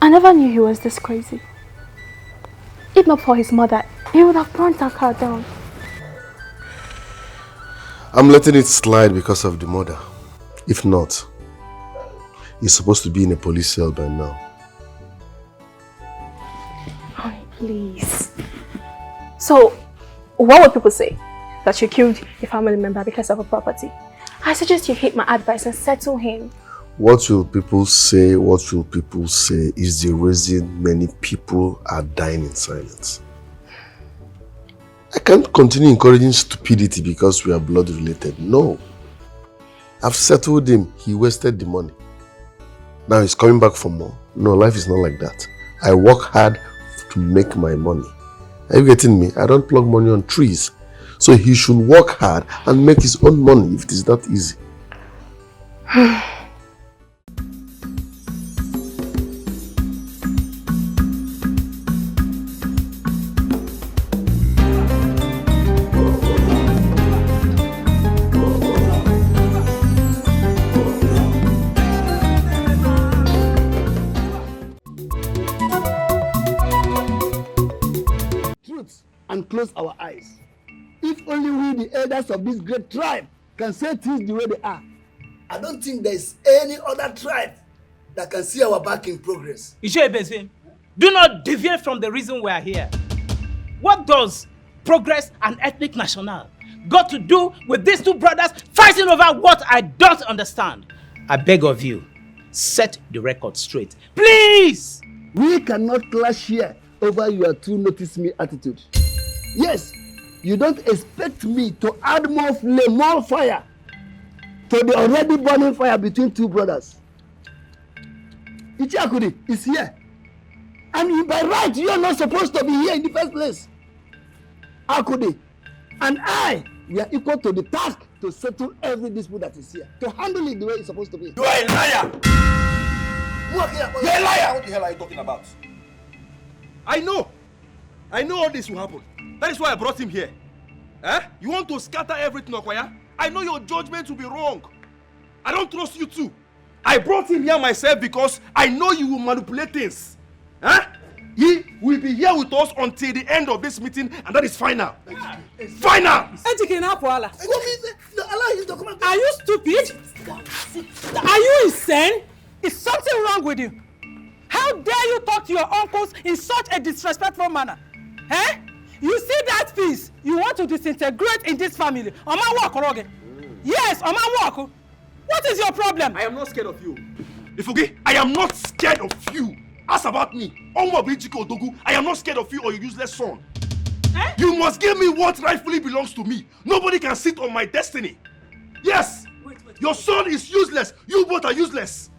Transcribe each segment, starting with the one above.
I never knew he was this crazy. If not for his mother, he would have burnt that car down. I'm letting it slide because of the mother. If not, he's supposed to be in a police cell by now. Oh, please. So, what would people say? That you killed a family member because of a property? I suggest you heed my advice and settle him. What will people say? What will people say is the reason many people are dying in silence. I can't continue encouraging stupidity because we are blood related. No. I've settled him. He wasted the money. Now he's coming back for more. No, life is not like that. I work hard to make my money. Are you getting me? I don't plug money on trees. So he should work hard and make his own money if it is that easy. And close our eyes. If only we, the elders of this great tribe, can say things the way they are. I don't think there is any other tribe that can see our back in progress. Ishebeze, do not deviate from the reason we are here. What does progress and ethnic national got to do with these two brothers fighting over what I don't understand? I beg of you, set the record straight. Please! We cannot clash here over your two notice me attitude. Yes, you don't expect me to add more flame, more fire to the already burning fire between two brothers. Ichiakudi is here. And by right, you are not supposed to be here in the first place. Akudi and I, we are equal to the task to settle every dispute that is here, to handle it the way it's supposed to be. You are a liar! You're a liar! What the hell are you talking about? I know all this will happen. That is why I brought him here. Eh? You want to scatter everything, Okoya? I know your judgment will be wrong. I don't trust you too. I brought him here myself because I know you will manipulate things. Eh? He will be here with us until the end of this meeting, and that is final. Final! Are you stupid? Are you insane? Is something wrong with you? How dare you talk to your uncles in such a disrespectful manner? Eh? You see that piece? You want to disintegrate in this family. Oma walk, Oroge. Yes, Oma walk. What is your problem? I am not scared of you. Ifugi, I am not scared of you. Ask about me. I am not scared of you or your useless son. Eh? You must give me what rightfully belongs to me. Nobody can sit on my destiny. Yes. Wait. Your son is useless. You both are useless.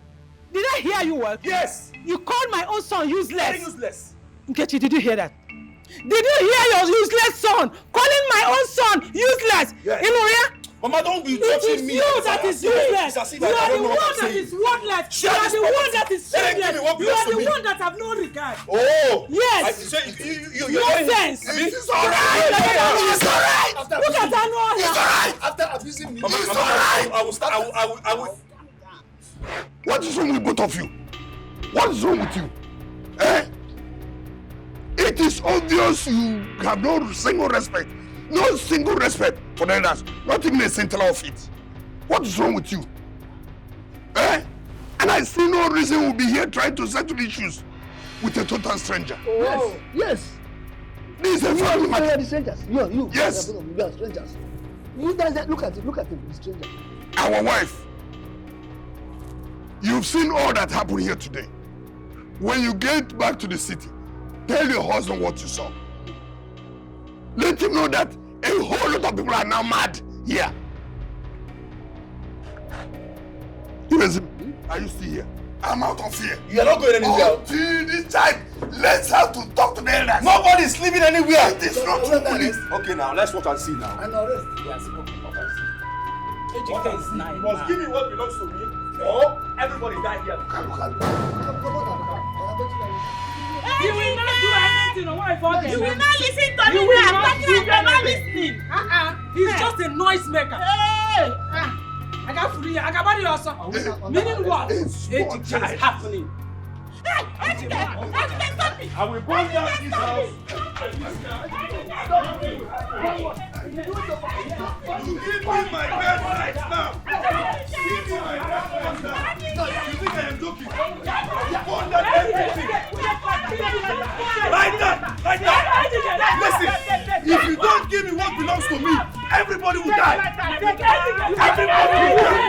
Did I hear you well? Yes. You called my own son useless. Very useless. Nkechi, did you hear that? Did you hear your useless son calling my own son useless? Yes. Inuria? Mama, don't be touching me. It is you that is useless. You are the one that is worthless. You are the one that is shameless. You are the one that have no regard. Oh. Yes. Nonsense. It's all right. It's all right. Look at that. It's all right. After abusing me. It's all right. I will. What is wrong with both of you? What is wrong with you? Eh? It is obvious you have no single respect. No single respect for the elders. Not even a scintilla of it. What is wrong with you? Eh? And I see no reason we'll be here trying to settle issues with a total stranger. Oh. Yes. This is a family matter. You are the strangers. You. Yes. You are strangers. You guys, look at him, the stranger. Our wife. You've seen all that happened here today. When you get back to the city, tell your husband what you saw. Let him know that a whole lot of people are now mad here. Are you still here? I'm out of here. You are not going anywhere. Until this time, let's have to talk to the elders. Nobody is living anywhere. It is not true police. Okay, now let's watch and see now. And arrest. Yes, okay. You must give me what belongs to me, or everybody die here. You will not do anything on what I thought. You will not listen to me. You are not listening. He's just a noise maker. Hey! I got free. I got body also. Meaning what? It is happening. Hey, I will burn down this house. You give me my bed right now. Give me my bed right now. You think I am joking? You burn down everything. Like that. Listen, if you don't give me what belongs to me, everybody will die. Everybody will die.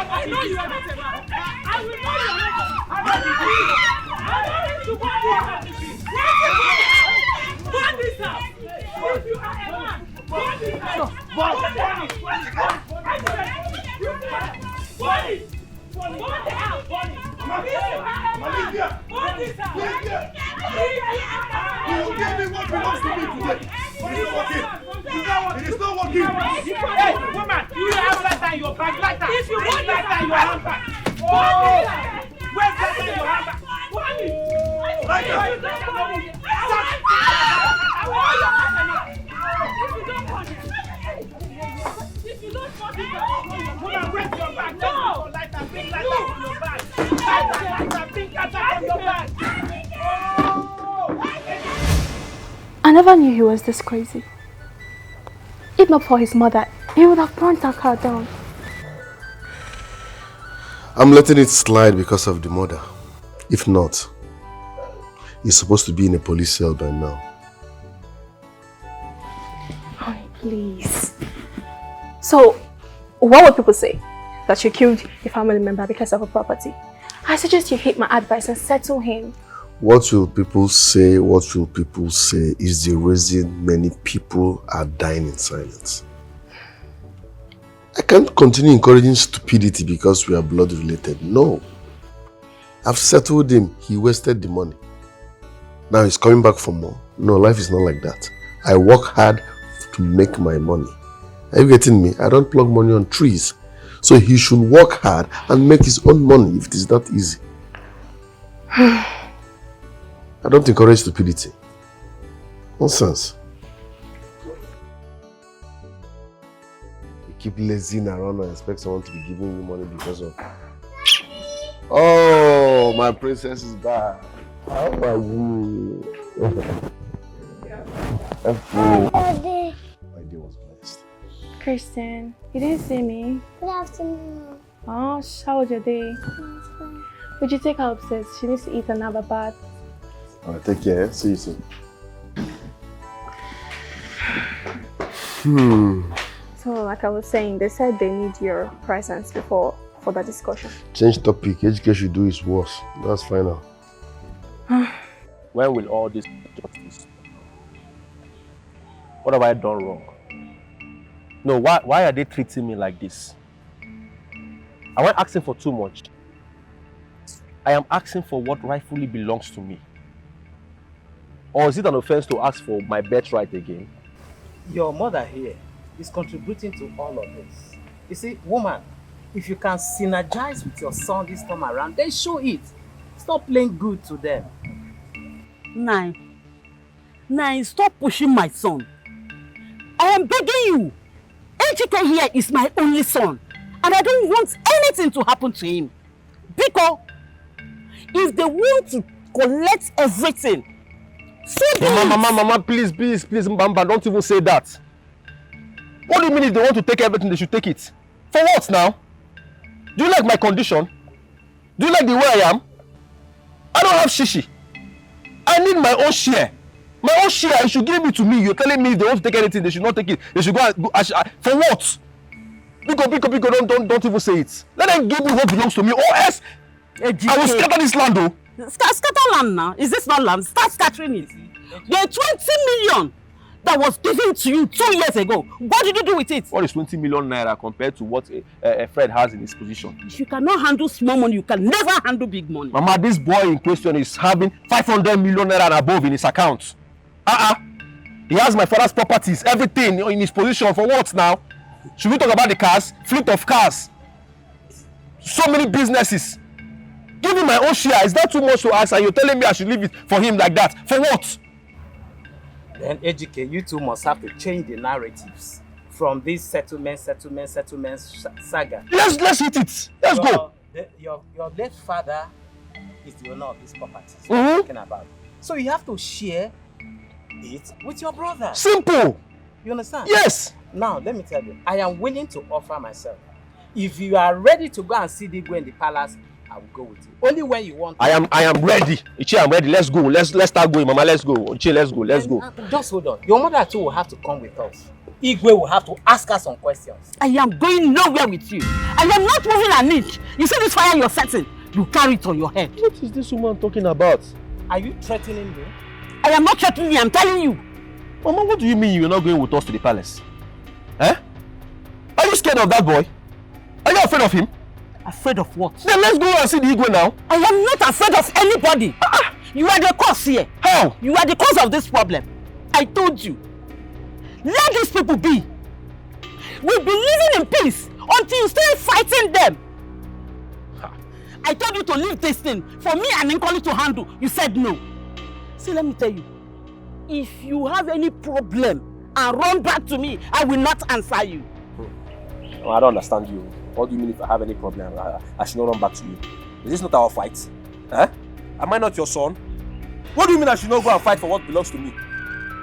I know you are not a man. I will know you are not a man. I want you to burn this house. If you are a man, burn this house. Burn the house. You will give me what belongs to me today. It is not working. It is not working. Hey, woman, you have lighter in your bag. Lighter. If you want lighter in your handbag. Oh, where's lighter in your handbag? Lighter. If you don't want it, woman, where's your bag? No. Lighter, big lighter in your bag. Lighter, big lighter in your bag. I never knew he was this crazy. If not for his mother, he would have burnt that car down. I'm letting it slide because of the mother. If not, he's supposed to be in a police cell by now. Honey, please. So, what would people say? That you killed a family member because of a property? I suggest you heed my advice and settle him. What will people say? What will people say is the reason many people are dying in silence. I can't continue encouraging stupidity because we are blood related. No. I've settled him. He wasted the money. Now he's coming back for more. No, life is not like that. I work hard to make my money. Are you getting me? I don't plug money on trees. So he should work hard and make his own money if it is that easy. I don't encourage stupidity. Nonsense. You keep lazing around and expect someone to be giving you money because of... Oh, my princess is back. How are you? My day was blessed. Christian, you didn't see me. Good afternoon. Oh, how was your day? Fine. Would you take her upstairs? She needs to eat and have a bath. Alright, take care. See you soon. So, like I was saying, they said they need your presence before for the discussion. Change topic. Education should do is worse. That's final. When will all this justice? What have I done wrong? No, why are they treating me like this? I wasn't asking for too much. I am asking for what rightfully belongs to me. Or is it an offense to ask for my birthright again? Your mother here is contributing to all of this. You see, woman, if you can synergize with your son this time around, then show it. Stop playing good to them. Nine, stop pushing my son. I am begging you. Ejike here is my only son. And I don't want anything to happen to him. Because if they want to collect everything, Mama, please, Mbamba, don't even say that. What do you mean if they want to take everything, they should take it? For what now? Do you like my condition? Do you like the way I am? I don't have shishi. I need my own share. My own share, you should give it to me. You're telling me if they want to take anything, they should not take it. They should go for what? Biko, don't even say it. Let them give me what belongs to me, or else I will scatter this land, though. Scatter land now? Is this not land? Start scattering it. The 20 million that was given to you 2 years ago, what did you do with it? What is 20 million naira compared to what a Fred has in his position? If you cannot handle small money, you can never handle big money. Mama, this boy in question is having 500 million naira and above in his account. He has my father's properties, everything in his position. For what now? Should we talk about the cars? Fleet of cars. So many businesses. Give me my own share. Is that too much to ask? And you're telling me I should leave it for him like that? For what? Then educate, you two must have to change the narratives. from this settlement saga. Let's hit it. Let's go. Your late father is the owner of this property we're talking about. So you have to share it with your brother. Simple. You understand? Yes. Now, let me tell you, I am willing to offer myself. If you are ready to go and see the Igwe in the palace, I will go with you. Only when you want to. I am ready. Ichi, I'm ready. Let's go. Let's start going, Mama. Let's go. Ichi, let's go. Let's go. Just hold on. Your mother too will have to come with us. Igwe will have to ask us some questions. I am going nowhere with you. I am not moving an inch. You see this fire you're setting? You carry it on your head. What is this woman talking about? Are you threatening me? I am not threatening you. I'm telling you. Mama, what do you mean you're not going with us to the palace? Eh? Are you scared of that boy? Are you afraid of him? Afraid of what? Then let's go and see the Igwe now. I am not afraid of anybody. You are the cause here. How? You are the cause of this problem. I told you. Let these people be. We'll be living in peace until you start fighting them. I told you to leave this thing for me and Nkoli to handle. You said no. See, let me tell you. If you have any problem and run back to me, I will not answer you. Oh, I don't understand you. What do you mean if I have any problem? I should not run back to you. Is this not our fight? Eh? Am I not your son? What do you mean I should not go and fight for what belongs to me?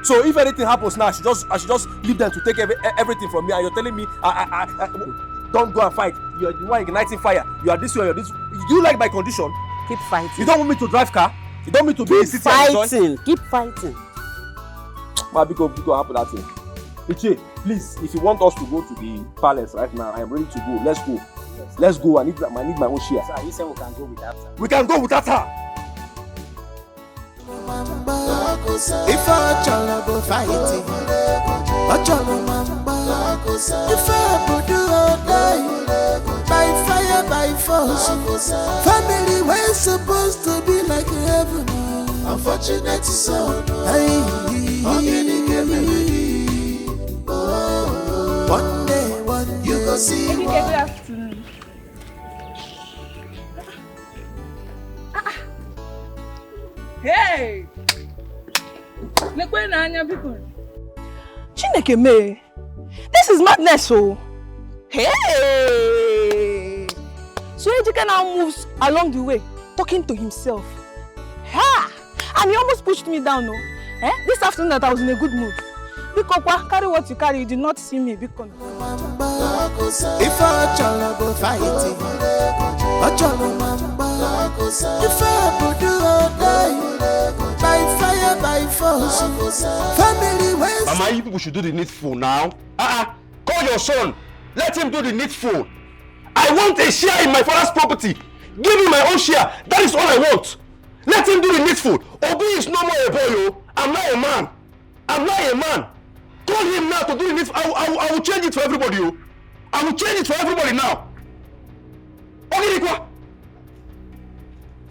So if anything happens now, I should just leave them to take everything from me, and you're telling me I don't go and fight. You're the one igniting fire. You are this way, you're this way. Do you like my condition? Keep fighting. You don't want me to drive car? You don't want me to be in city and enjoy? Keep fighting. Maybe go happen that thing. Ichi, please, if you want us to go to the palace right now, I am ready to go. Let's go. Yes. Let's go. I need my own share. Sir, you said we can go without her. We can go without her. If I challenge fighting, I challenge if I do or die, by fire, by force, family we're supposed to be like heaven. Unfortunate son, one day, you go see. Good afternoon. Hey! Look where Nanya people. Chineke me. This is madness, oh. Hey! So Ejike now moves along the way, talking to himself. Ha! And he almost pushed me down, no? Eh? This afternoon that I was in a good mood. Bikokwa, carry what you carry, you did not see me, Bikon. If I challenge fighting, I challenge if I do or die, by fire, by force, family ways. Mama, you people should do the needful now. Call your son. Let him do the needful. I want a share in my father's property. Give me my own share. That is all I want. Let him do the needful. Obi is no more a boy, yo. I'm not a man. I'm not a man. Call him now to do the needful. I will change it for everybody, yo. I will change it for everybody now.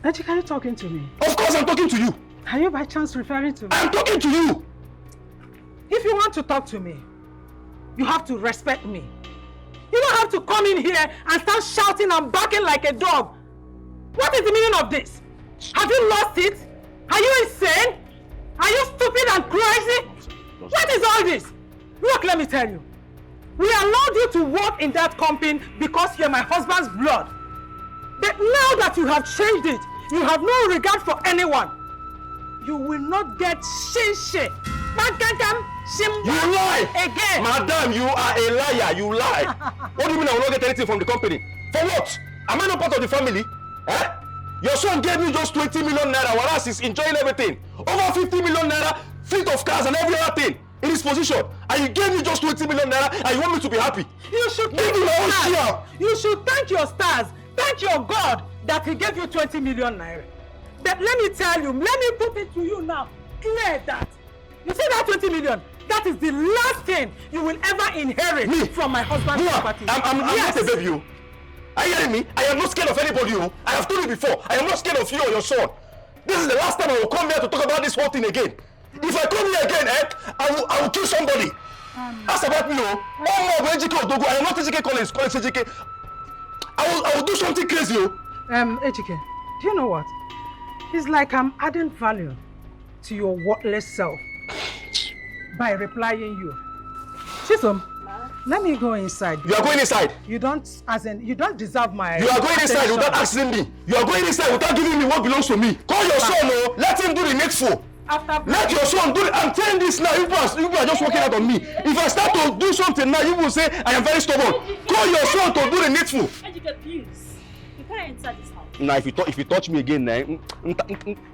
Ejike, are you talking to me? Of course I'm talking to you. Are you by chance referring to me? I'm talking to you. If you want to talk to me, you have to respect me. You don't have to come in here and start shouting and barking like a dog. What is the meaning of this? Have you lost it? Are you insane? Are you stupid and crazy? What is all this? Look, let me tell you. We allowed you to work in that company because you're my husband's blood. But now that you have changed it, you have no regard for anyone. You will not get shishi. You lie! Again! Madam, you are a liar. You lie. What do you mean I will not get anything from the company? For what? Am I not part of the family? Eh? Your son gave me just 20 million naira, whereas he's enjoying everything. Over 50 million naira, fleet of cars and every other thing in his position. And you gave me just 20 million naira and you want me to be happy? You should thank your stars. You should thank your stars. Thank your God that he gave you 20 million naira. But let me tell you, let me put it to you now. Clear that. You see that 20 million? That is the last thing you will ever inherit from my husband's property. I'm not a baby. Are you hearing me? I am not scared of anybody. I have told you before. I am not scared of you or your son. This is the last time I will come here to talk about this whole thing again. If I come here again, I will kill somebody. Ask about me, I am not Ejike Collins, Ejike. I will do something crazy. Ejike, do you know what? It's like I'm adding value to your worthless self by replying you. Chisom, Let me go inside. You are going inside. You don't, you don't deserve my You are going inside attention. without asking me. You are going inside without giving me what belongs to me. Call your son, oh. Let him do the needful. Let your son do it. I'm telling this now. You are just working out on me. If I start to do something now, you will say I am very stubborn. Call your son to do the needful. Ejike, please. You can't enter this house. Now, if you touch me again,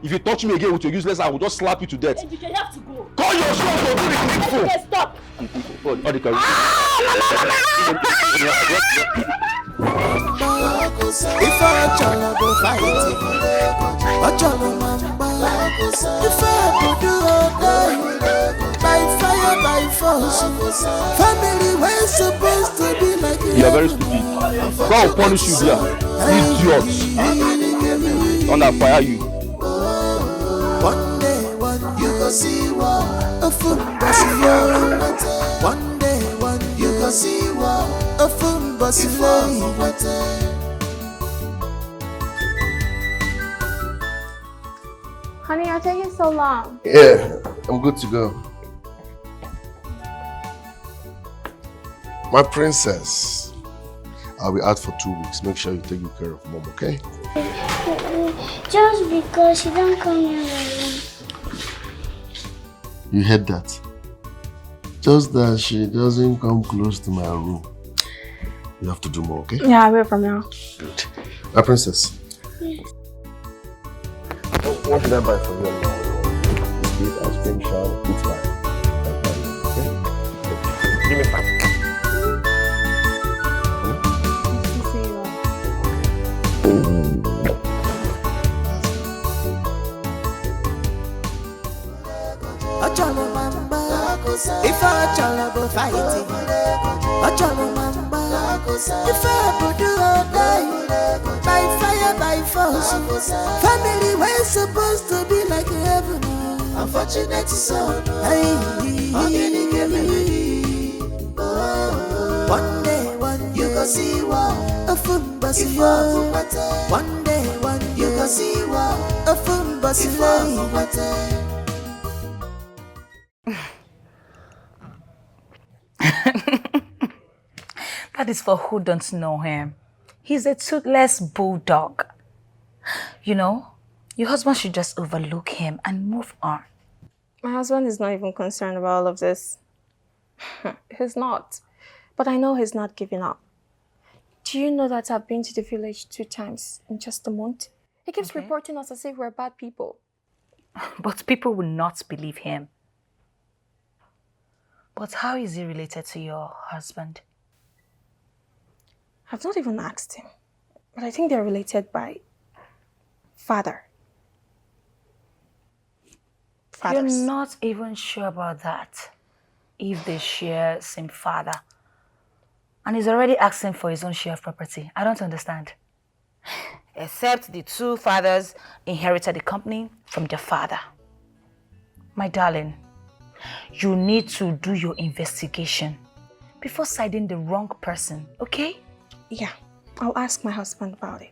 if you touch me again with your useless, I will just slap you to death. Ejike, you have to go. Call your son to do the needful. Ejike, stop. If I go fighting, if I do all day, by fire, by force, family we're supposed to be like you are very stupid. God will punish you there. Idiot. Under fire you. One day, you go see what a fool boss. One day, you go see what a fool boss. Honey, you're taking so long. Yeah, I'm good to go. My princess, I'll be out for 2 weeks. Make sure you take good care of mom, okay? Just because she don't come in my room. You heard that? Just that she doesn't come close to my room. You have to do more, okay? Yeah, I will from now. Good. My princess. Yes. What should I buy for you now? Biscuit, ice cream, shower, pizza. Okay? Give me 5. If I go fighting, if I do all day, by fire, by force, family we're supposed to be like heaven. Unfortunate son, one day, you go see what a fool boss. One day, you go see what a fool boss. That is for who don't know him. He's a toothless bulldog. You know, your husband should just overlook him and move on. My husband is not even concerned about all of this. He's not. But I know he's not giving up. Do you know that I've been to the village 2 times in just a month? He keeps reporting us as if we're bad people. But people will not believe him. But how is he related to your husband? I've not even asked him. But I think they're related by father. Fathers. You're not even sure about that. If they share same father. And he's already asking for his own share of property. I don't understand. Except the 2 fathers inherited the company from their father. My darling, you need to do your investigation before siding the wrong person, okay? Yeah, I'll ask my husband about it.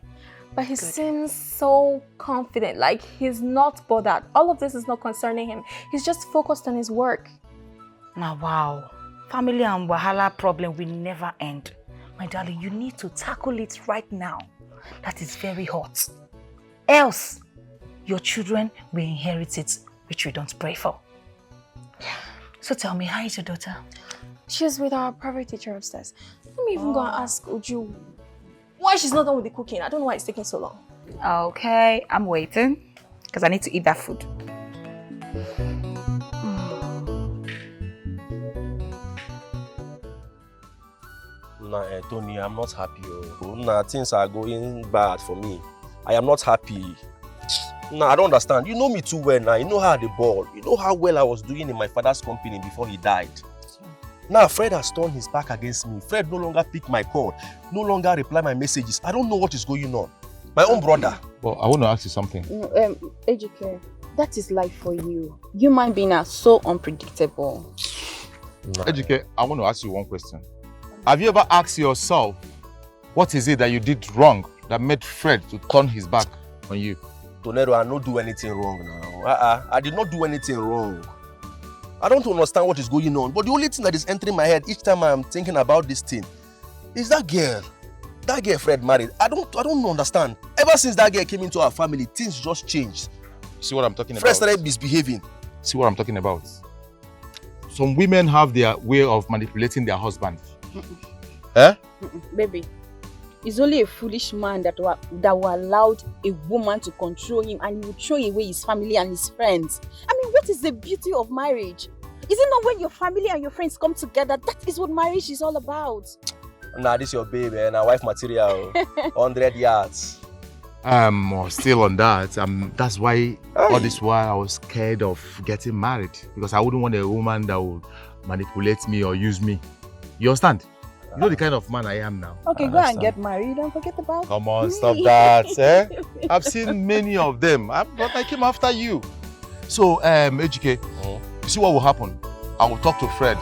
But he seems so confident, like he's not bothered. All of this is not concerning him. He's just focused on his work. Now, wow. Family and wahala problem will never end. My darling, you need to tackle it right now. That is very hot. Else, your children will inherit it, which we don't pray for. So tell me, how is your daughter? She's with our private teacher upstairs. Let me even go and ask Uju why she's not done with the cooking. I don't know why it's taking so long. Okay, I'm waiting because I need to eat that food. Nah, Tony, I'm not happy. Nah, things are going bad for me. I am not happy. Nah, I don't understand. You know me too well now. You know how the ball. You know how well I was doing in my father's company before he died. Now, Fred has turned his back against me. Fred no longer pick my call, no longer reply my messages. I don't know what is going on. My own brother. Well, I want to ask you something. Ejike, that is life for you. Human beings are so unpredictable. Nah. Ejike, I want to ask you one question. Have you ever asked yourself, what is it that you did wrong that made Fred to turn his back on you? Tonero, I don't do anything wrong now. I did not do anything wrong. I don't understand what is going on, but the only thing that is entering my head each time I'm thinking about this thing is that girl. That girl Fred married. I don't understand. Ever since that girl came into our family, things just changed. See what I'm talking about? Fred started misbehaving. See what I'm talking about? Some women have their way of manipulating their husband. Eh? Baby, it's only a foolish man that will allow a woman to control him and he will throw away his family and his friends. I mean, what is the beauty of marriage? Is it not when your family and your friends come together? That is what marriage is all about. Nah, this is your baby and our wife material. 100 yards. Still on that. That's why all this while I was scared of getting married, because I wouldn't want a woman that would manipulate me or use me. You understand? You know the kind of man I am now. Okay, go and get married and forget about Come on, stop that. Eh? I've seen many of them, but I came after you. So, HK, you see what will happen? I will talk to Fred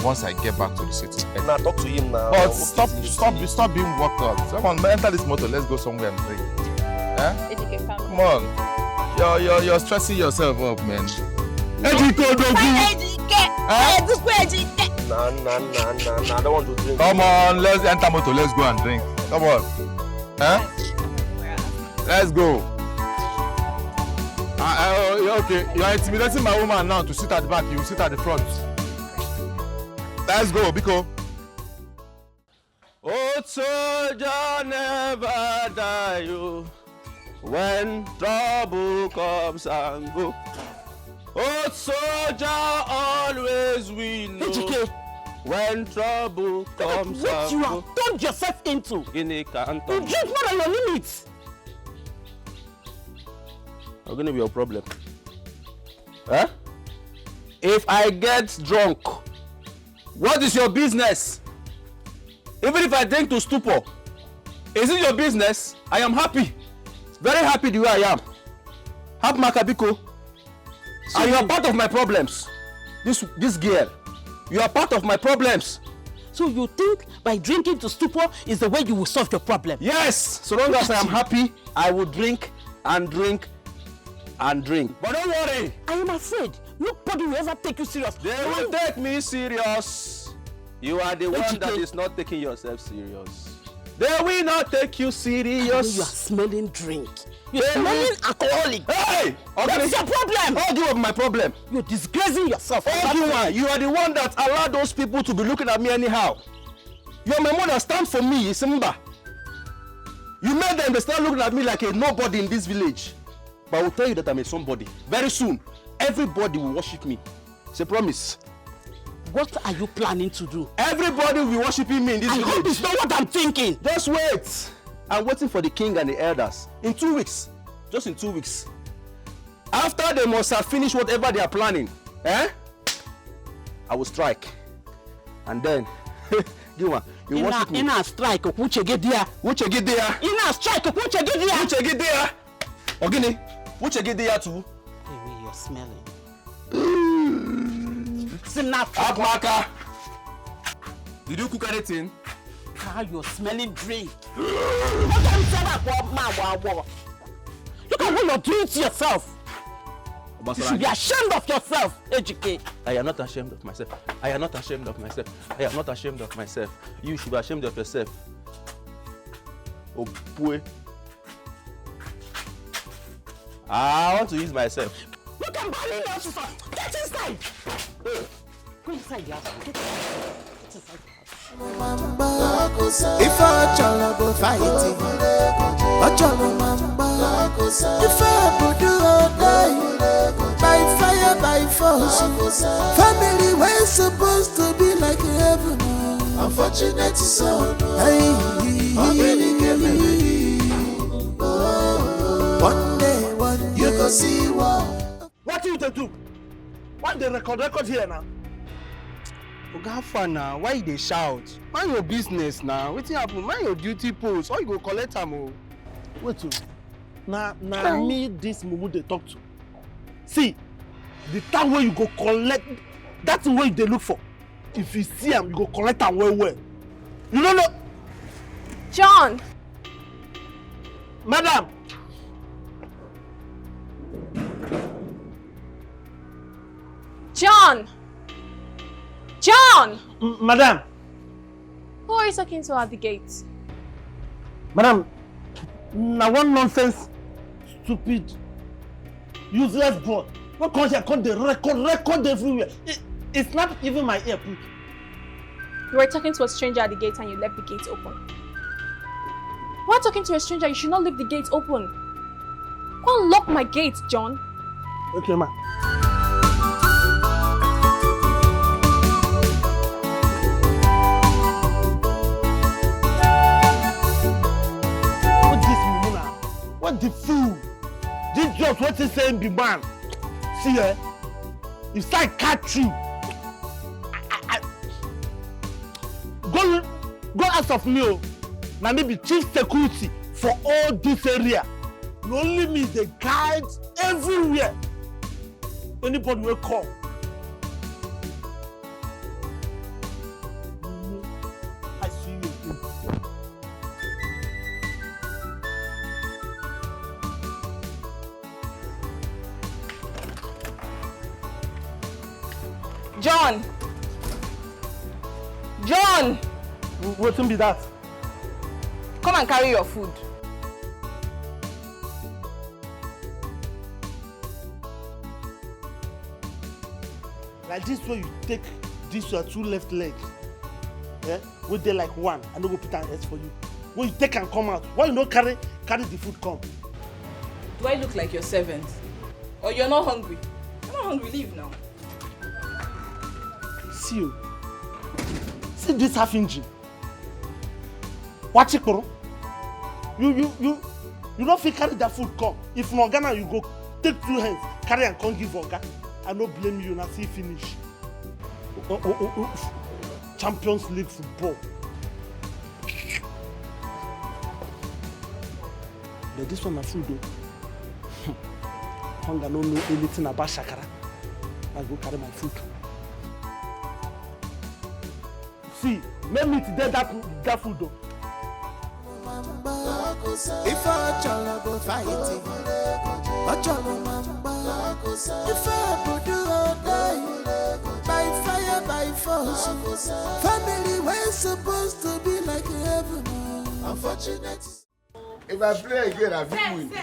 once I get back to the city. Nah, talk to him now. But stop being worked out. Come on, enter this motor. Let's go somewhere and drink. Eh? Come on. You're stressing yourself up, man. Nah, I don't want to drink. Come on, let's enter motor. Let's go and drink. Come on. Eh? Let's go. Okay, you're intimidating my woman now to sit at the back. You sit at the front. Let's go, Biko. Oh, soldier never die, you. When trouble comes and go. Oh, soldier always win. When trouble comes what and you go. have turned yourself into? In a canton. You drink more than your limits. What's going to be your problem? Huh? If I get drunk, what is your business? Even if I drink to stupor, is it your business? I am happy. Very happy the way I am. Have Makabiko. And you are part of my problems. This girl, you are part of my problems. So you think by drinking to stupor is the way you will solve your problem? Yes! So long as I am happy, I will drink and drink and drink. But don't worry. I am afraid nobody will ever take you serious. They will take me serious. You are the one that is not taking yourself serious. They will not take you serious. You are smelling drink. You're smelling alcoholic. Hey! What's your problem? How do you have my problem? You're disgracing yourself. You are the one that allowed those people to be looking at me anyhow. You're my mother, stand for me, Simba. You made them start looking at me like a nobody in this village. But I will tell you that I'm a somebody. Very soon, everybody will worship me. It's a promise. What are you planning to do? Everybody will be worshiping me in this village. I hope it's not what I'm thinking. Just wait. I'm waiting for the king and the elders. In 2 weeks. Just in 2 weeks. After they must have finished whatever they are planning, I will strike. And then, you worship me. In a strike, Wuchegedia. Wuchegedia. In a strike, Wuchegedia. Wuchegedia. Ogini, Wuchegedia too. The way you're smelling. Abmaka. Did you cook anything? How you're smelling drink. Look at what you're doing to yourself. You should be ashamed of yourself, Ejike. I am not ashamed of myself. I am not ashamed of myself. I am not ashamed of myself. You should be ashamed of yourself. Oh boy. I want to use myself. Look at my little sister. Get inside. Go inside the house. Get inside the house. If I cholo fighting, I cholo mamba. If I put you all day, by fire, by force. Family we're supposed to be like heaven. Unfortunate son, hey, one day, you go see what. What do you do? Why they record here now? Oga fun now, why they shout? Mind your business now. Wetin happen? Mind your duty post. Or you go collect am o. Wait to. Now me this mumu they talk to. See, the time where you go collect, that's the way they look for. If you see him, you go collect am well. You don't know. John. Madam. John. John! Madam! Who are you talking to at the gate? Madam, now one nonsense, stupid, useless boy. What comes here? Come the record everywhere. It's not even my ear. You were talking to a stranger at the gate and you left the gate open. While talking to a stranger, you should not leave the gate open. Go and lock my gate, John. Okay, ma. What the fool? This just what he's saying be man. See eh? If I catch you, go out of me. Now maybe chief security for all this area. You only me the guides everywhere. Anybody will call. I see you. John! John! What be that? Come and carry your food. Like this way you take this your two left legs. Yeah? With they like one, I no go put an S for you. When you take and come out, why you no carry the food come? Do I look like your servant? Or you're not hungry? You're not hungry, leave now. See you. See this half engine. Watch it, bro. You don't feel carry that food come. If in Ghana you go take 2 hands, carry and come give Oga. I no blame you, na see finish. Champions League football. But this one na food though. Hunger no know anything about shakara. I go carry my food. See, make me today that food though. If I jolly go fighting, I jolly mamba. If I go do all day, by fire, by force. Family we're supposed to be like heaven. Unfortunate. If I play again, I will win. Sir,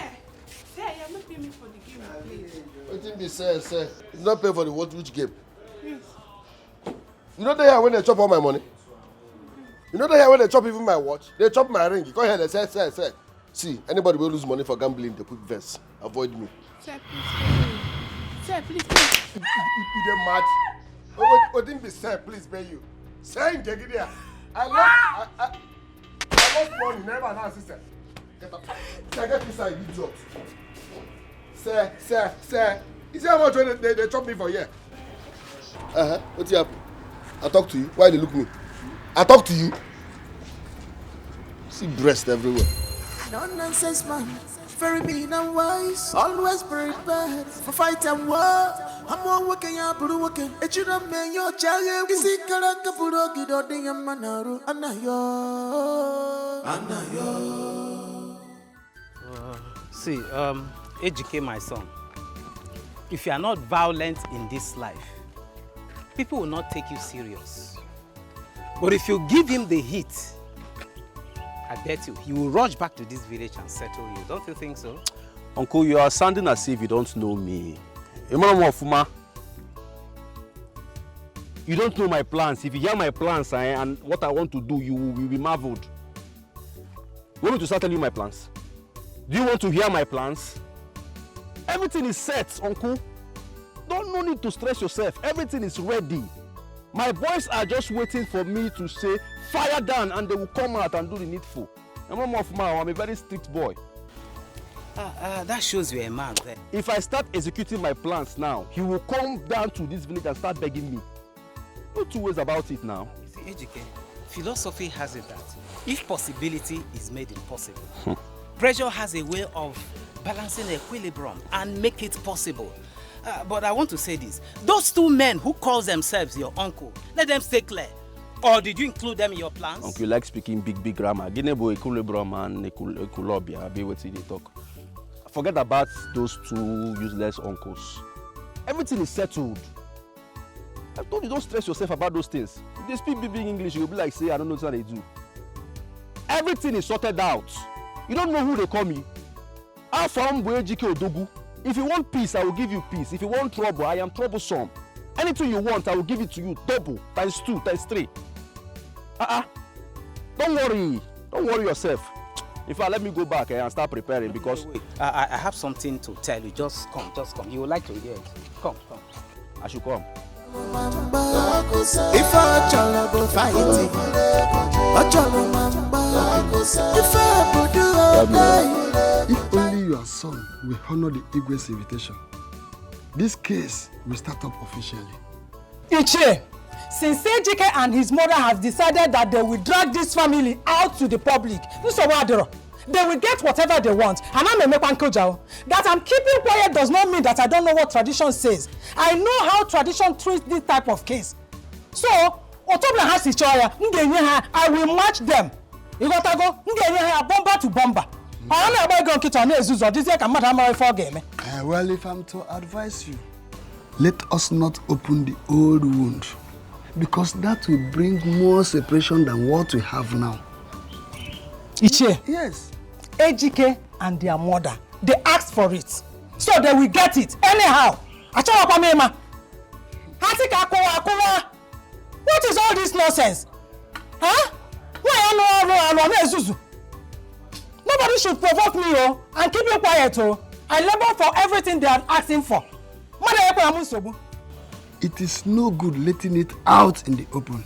you're not paying me for the game, please. What did they say, sir? It's not pay for the which game? Yes. You know they here when they chop all my money? You know they here when they chop even my watch? They chop my ring. You come here and say, sir. See, anybody will lose money for gambling, they put verse. Avoid me. Sir, please. Sir, please. You dey mad? What didn't be sir, please pay you. Sir, in Gegidia. I lost money, never now, sister. Get up. Sir, get inside, idiot. Sir. You see how much they chop me for here? What's happened? I talk to you. Why they look at me? I talk to you. See breast everywhere. No nonsense man, very mean and wise. Always prepared for fight and war. I'm all working out, but working. It should have been your child. You see, Karaka Purogi, Dodi, and Manaru, Anayo. See, Ejike, my son, if you are not violent in this life, people will not take you serious. But if you give him the heat, I bet you, he will rush back to this village and settle you. Don't you think so? Uncle, you are sounding as if you don't know me. You don't know my plans. If you hear my plans and what I want to do, you will be marveled. You want me to start telling you my plans? Do you want to hear my plans? Everything is set, Uncle. No need to stress yourself. Everything is ready. My boys are just waiting for me to say, fire down, and they will come out and do the needful. I'm a very strict boy. That shows you're a man then. If I start executing my plans now, he will come down to this village and start begging me. No two ways about it now. You see, Ejike, philosophy has it that if possibility is made impossible, pressure has a way of balancing equilibrium and make it possible. But I want to say this. Those two men who call themselves your uncle, let them stay clear. Or did you include them in your plans? Uncle, you like speaking big grammar. Ginebo, equilibrium and equilobia. Be what they talk. Forget about those two useless uncles. Everything is settled. I told you, don't stress yourself about those things. If they speak big English, you'll be like, say, I don't know what they do. Everything is sorted out. You don't know who they call me. I'm from Ejike Odogu. If you want peace, I will give you peace. If you want trouble, I am troublesome. Anything you want, I will give it to you. Double, times 2, times 3. Don't worry. Don't worry yourself. In fact, let me go back and start preparing because... Wait. I have something to tell you. Just come. You would like to hear it. Come. I should come. If I challenge fighting, If only your son will honor the Igwe's invitation, this case will start up officially. Ichie, since Ejike and his mother have decided that they will drag this family out to the public, they will get whatever they want. And I'm a Mekwankojao. That I'm keeping quiet does not mean that I don't know what tradition says. I know how tradition treats this type of case. So, Otobla has his choice. I will match them. You got to go? Bomber to bomber. Well, if I'm to advise you, let us not open the old wound, because that will bring more separation than what we have now. Ichie. Yes. Ejike and their mother, they asked for it. So they will get it anyhow. What is all this nonsense? Huh? Nobody should provoke me, and keep you quiet, I labor for everything they are asking for. It is no good letting it out in the open.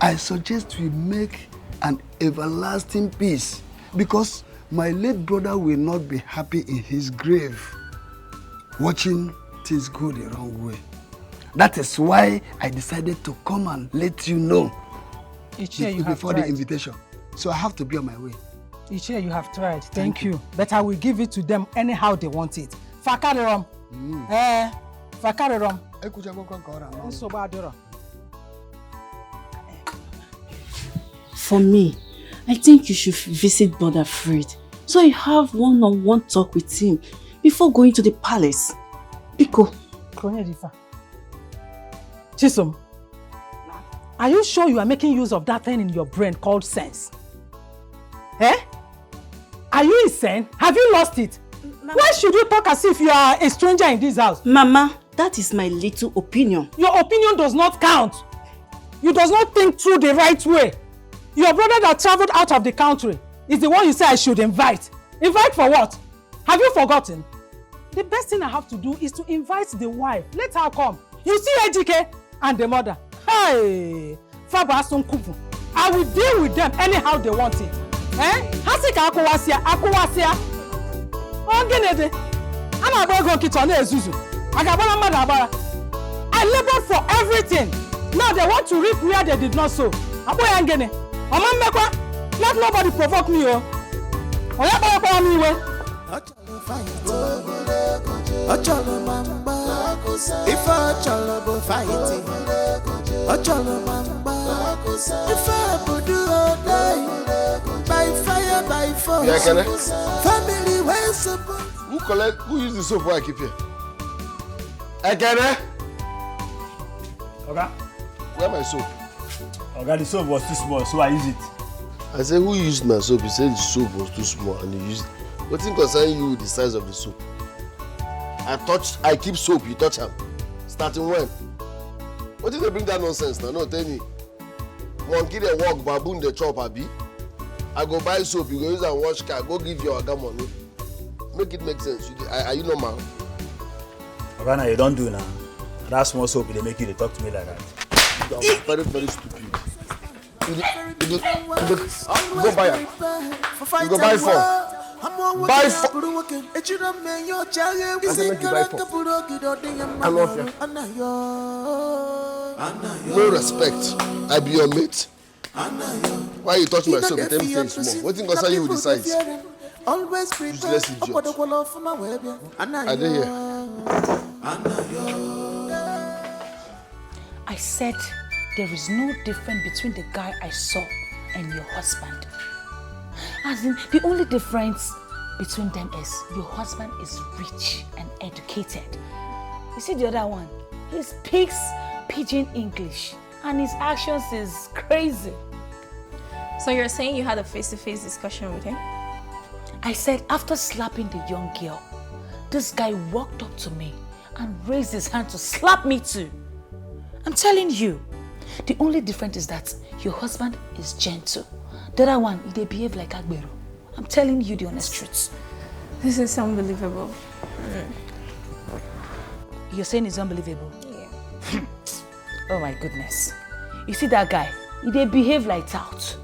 I suggest we make an everlasting peace, because my late brother will not be happy in his grave watching things go the wrong way. That is why I decided to come and let you know before the invitation. So I have to be on my way. Ichie, you have tried. Thank you. But I will give it to them anyhow they want it. Fakarirom. Fakarirom. For me, I think you should visit Brother Fred, so you have one-on-one talk with him before going to the palace. Biko. Chisom, are you sure you are making use of that thing in your brain called sense? Are you insane? Have you lost it? Mama. Why should you talk as if you are a stranger in this house? Mama, that is my little opinion. Your opinion does not count. You does not think through the right way. Your brother that traveled out of the country is the one you say I should invite. Invite for what? Have you forgotten? The best thing I have to do is to invite the wife. Let her come. You see Ejike and the mother. Hey, I will deal with them anyhow they want it. Hasika akuwasia. Ongenede. Ana bogo kitone ezuzu. Agabana madabara. I labored for everything. Now they want to reap where they did not sow. Aboyangene. Let nobody provoke me, If I challenge fighting, if I do all day, by fire, by force, family well support. Who use the soap I keep here? Ekene? Okay. Where my soap? Okay, the soap was too small, so I use it. I said, who used my soap? He said the soap was too small and you used it. What thing concern you with the size of the soap? I keep soap, you touch them. Starting when? What did they bring that nonsense now? No, tell me. Monkey they walk, baboon they chop, abi. I go buy soap, you go use and wash car, go give your aga money. Make it make sense. Are you normal? Okay, now you don't do now. That small soap, they make you they talk to me like that. You are very, very stupid. You go buy it. You go buy 4. Buy 4. I said make you buy 4. I love you. No respect. I be your mate. Why you touch my soap? Tell me say small. What thing concern you with the size? Useless idiot. I didn't hear. I said there is no difference between the guy I saw and your husband. As in, the only difference between them is your husband is rich and educated. You see the other one? He speaks pidgin English and his actions is crazy. So you're saying you had a face-to-face discussion with him? I said after slapping the young girl, this guy walked up to me and raised his hand to slap me too. I'm telling you, the only difference is that your husband is gentle. The other one, they behave like Agbero. I'm telling you the honest truth. This is unbelievable. You're saying it's unbelievable? Yeah. Oh my goodness. You see that guy? They behave like tout.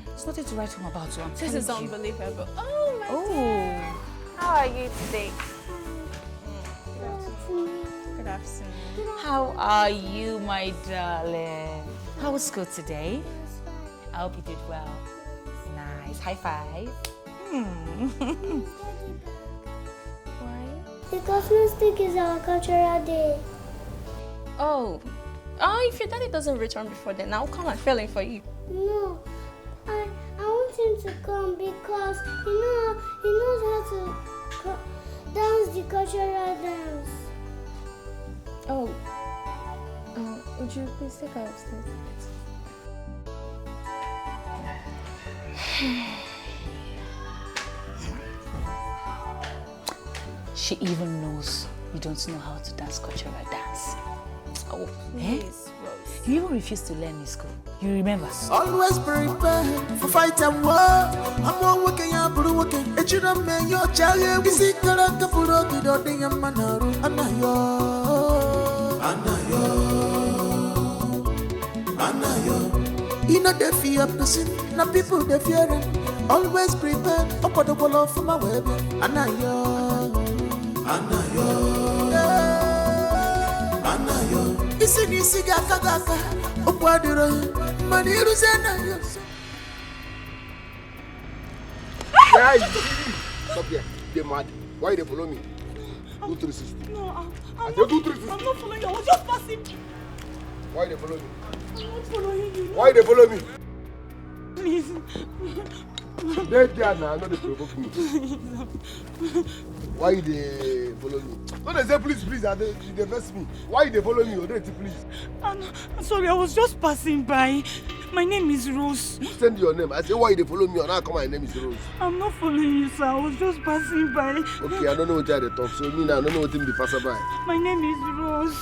There's nothing to write home about. So This is unbelievable. Oh my dear. How are you today? Good afternoon. How are you, my darling? How was school today? I hope you did well. Nice. High five. Because Mystic is our cultural day. Oh, if your daddy doesn't return before then, I'll come and fill in for you. No, I want him to come because he knows how to dance the cultural dance. Oh, would you please take her upstairs? She even knows you don't know how to dance cultural dance. Oh, please, Rose. You even refused to learn in school. You remember? Always prepared for fight and war. I'm one working, I'm working. It should have made your child. We see Karaka Puroki, Dotting and Manaru. Anayo. You know the fear person, now people the fearing. Always prepared, up the wall of my web. Anayo. Isi ni siga kagaka, okwadiro, maniru zena. Guys, stop here. They're mad. Why they follow me? Do 360. No, I said do 360. I'm not following you. I was just passing. Why they follow me? I'm not following you. Why they follow me? Please. They now, not they provoke me. Why they follow me? No, they say please, they vex me. Why they follow me? Or they please? I'm sorry, I was just passing by. My name is Rose. Who send your name? I say why they follow me? Or now come my name is Rose. I'm not following you, sir. I was just passing by. Okay, I don't know what they talk. So me now, I don't know what thing be passing by. My name is Rose.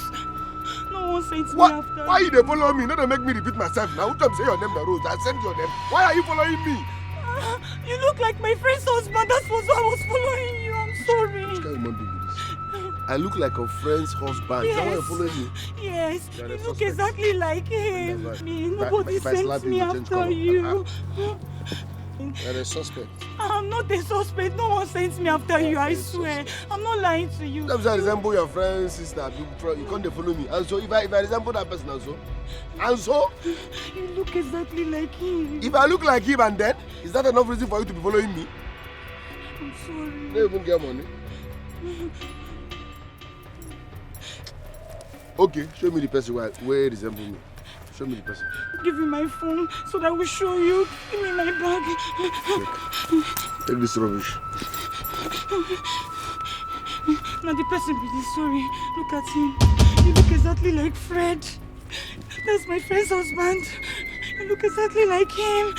No one sent me after. Why they follow me? Not to make me repeat myself. Now who time say your name the Rose? I send your name. Why are you following me? You look like my friend's husband. That's why I was following you. I'm sorry. Which kind of man do this? I look like a friend's husband. Is that why you're following me? Yes. You You look exactly like him. Nobody if I slap sent you, me you change after colour. you. You're a suspect. I'm not a suspect. No one sent me after you, I swear. I'm not lying to you. Sometimes I resemble your friend's sister. You can't follow me. And so if I resemble that person and so You look exactly like him. if I look like him and then, is that enough reason for you to be following me? I'm sorry. You don't even get money. Okay, show me the person where you resemble me. Show me the person. Give me my phone so that I will show you. Give me my bag. Take this rubbish. Now the person be this sorry. Look at him. You look exactly like Fred. That's my friend's husband. You look exactly like him.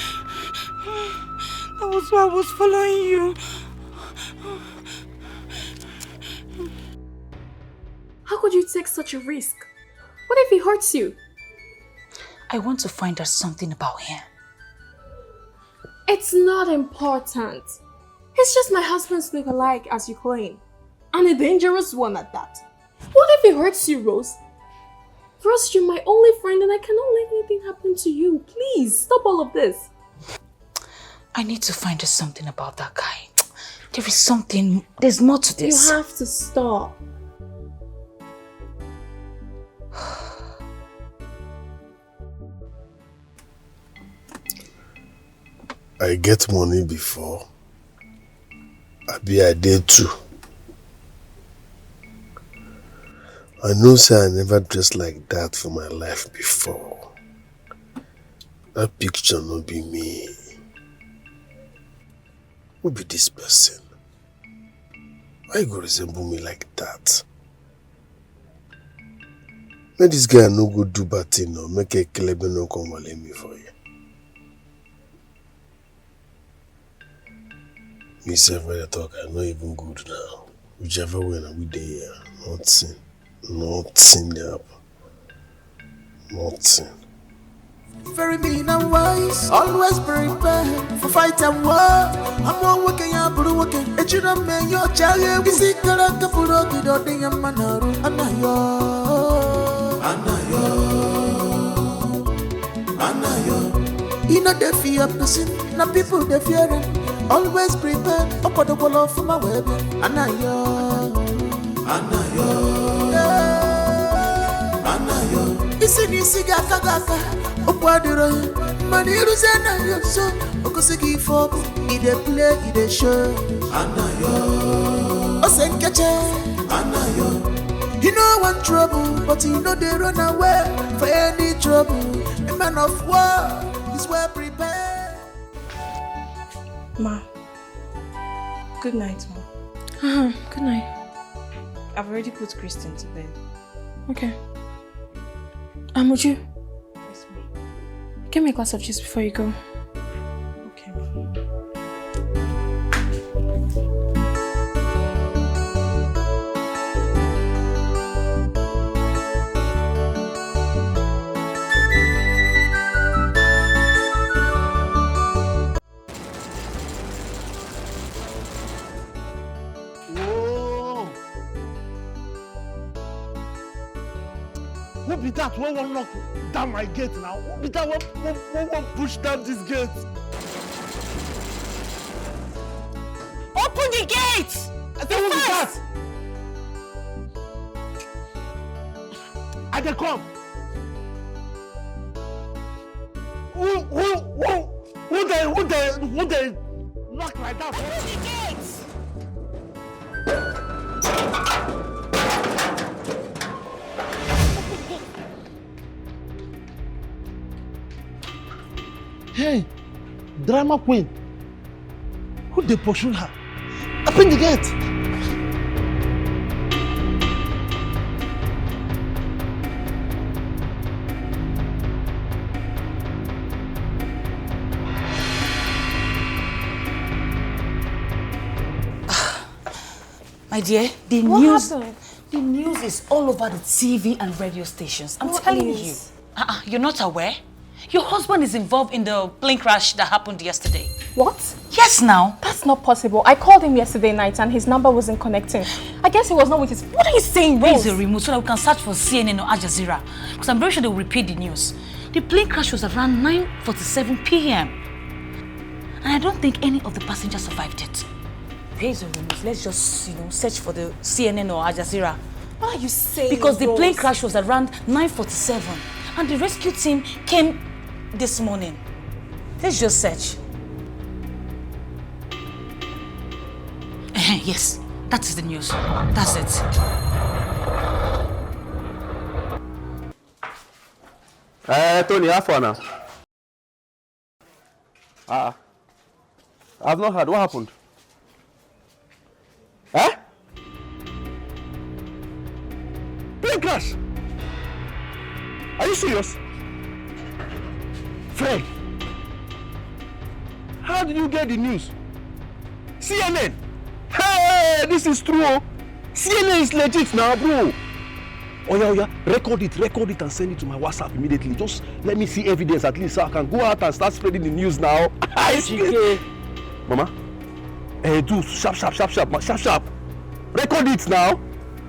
That was why I was following you. How could you take such a risk? What if he hurts you? I want to find out something about him. It's not important. He's just my husband's look-alike, as you claim. And a dangerous one at that. What if he hurts you, Rose? Rose, you're my only friend and I cannot let anything happen to you. Please, stop all of this. I need to find out something about that guy. There is something, there's more to this. You have to stop. I get money before. I did too. I know say I never dressed like that for my life before. That picture no be me. Who be this person? Why you go resemble me like that? Make this guy no go do bad thing no. Make a Kelebe no come wale me for you. Me self when I talk, I not even good now. Whichever way we dey here, nothing there happen. Nothing. Very mean and wise, always prepared for fight and war. I'm one working, I'm working. A children man, your child, is it gonna go for the good or the Yamanaru? Anayo. You know the fear person, now people the fearing. Always prepared, up for the wall of my web. Anayo. Isi ni siga kagaka opwadiro maniru zena yoso okosigi fobu ide play ide show anayo osenkeche anayo you know one trouble but you know they run away for any trouble a man of war is well prepared. Ma, good night, Ma. Good night. I've already put Kristen to bed. Okay. Would you? Yes, ma'am. Give me a glass of juice before you go. Okay, Whoa! Who be that? Who won't knock down my gate now? Who be that? Who won't push down this gate? Open the gate! I said, who be that? I dey come. Who they knock like that? Open the gate! Hey, drama queen. Who they pursue her? Open the gate. My dear, the news is all over the TV and radio stations. I'm telling you. You're not aware? Your husband is involved in the plane crash that happened yesterday. What? Yes, now. That's not possible. I called him yesterday night and his number wasn't connecting. I guess he was not with his... What are you saying, Rose? Where's the remote so that we can search for CNN or Al Jazeera? Because I'm very sure they will repeat the news. The plane crash was around 9:47 p.m. And I don't think any of the passengers survived it. Where's the remote? Let's just, search for the CNN or Al Jazeera. What are you saying, Because the Rose? plane crash was around 9:47 and the rescue team came this morning. Let's just search. Yes, that is the news. That's it. Tony, how far now? I've not heard. What happened? Plane crash. Are you serious? Fred, how did you get the news? CNN. Hey, this is true. CNN is legit now, bro. Oh yeah, record it and send it to my WhatsApp immediately. Just let me see evidence at least so I can go out and start spreading the news now. Mama, do sharp. Record it now.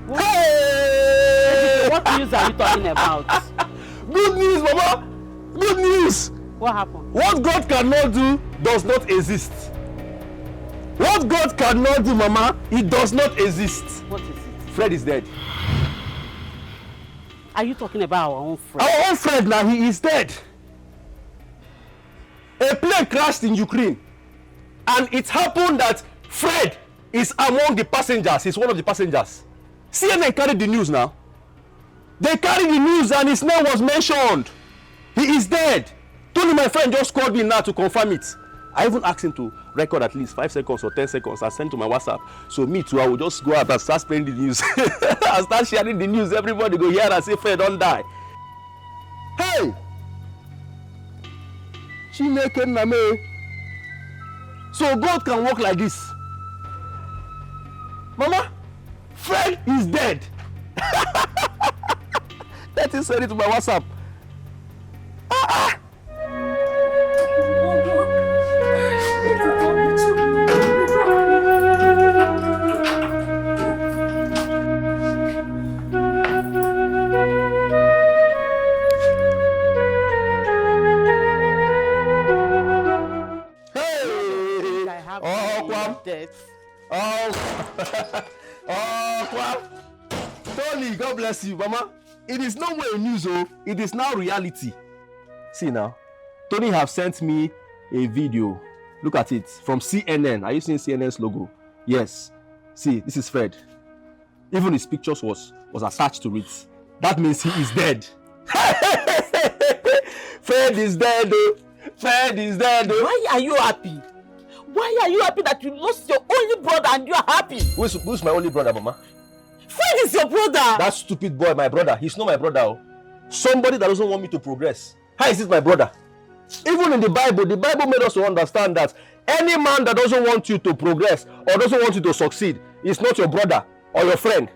What? Hey! What news are you talking about? Good news, Mama. Good news. What happened? What God cannot do does not exist. What God cannot do, Mama, it does not exist. What is it? Fred is dead. Are you talking about our own Fred? Our own Fred now, he is dead. A plane crashed in Ukraine. And it happened that Fred is among the passengers. He's one of the passengers. CNN carried the news now. They carried the news and his name was mentioned. He is dead. Tony, my friend, just called me now to confirm it. I even asked him to record at least 5 seconds or 10 seconds and send to my WhatsApp. So me too, I will just go out and start spreading the news. I start sharing the news. Everybody go hear and say, Fred, don't die. Hey! Chineke Name. So God can work like this. Mama, Fred is dead. Let him send it to my WhatsApp. Tony, God bless you, Mama. It is no more news, oh. It is now reality. See now, Tony have sent me a video. Look at it from CNN. Are you seeing CNN's logo? Yes. See, this is Fred. Even his pictures was attached to it. That means he is dead. Fred is dead, oh. Fred is dead, oh. Why are you happy? Why are you happy that you lost your only brother and you are happy? Who's my only brother, Mama? Fred is your brother. That stupid boy, my brother. He's not my brother. Oh. Somebody that doesn't want me to progress. How is it my brother? Even in the Bible made us to understand that any man that doesn't want you to progress or doesn't want you to succeed is not your brother or your friend.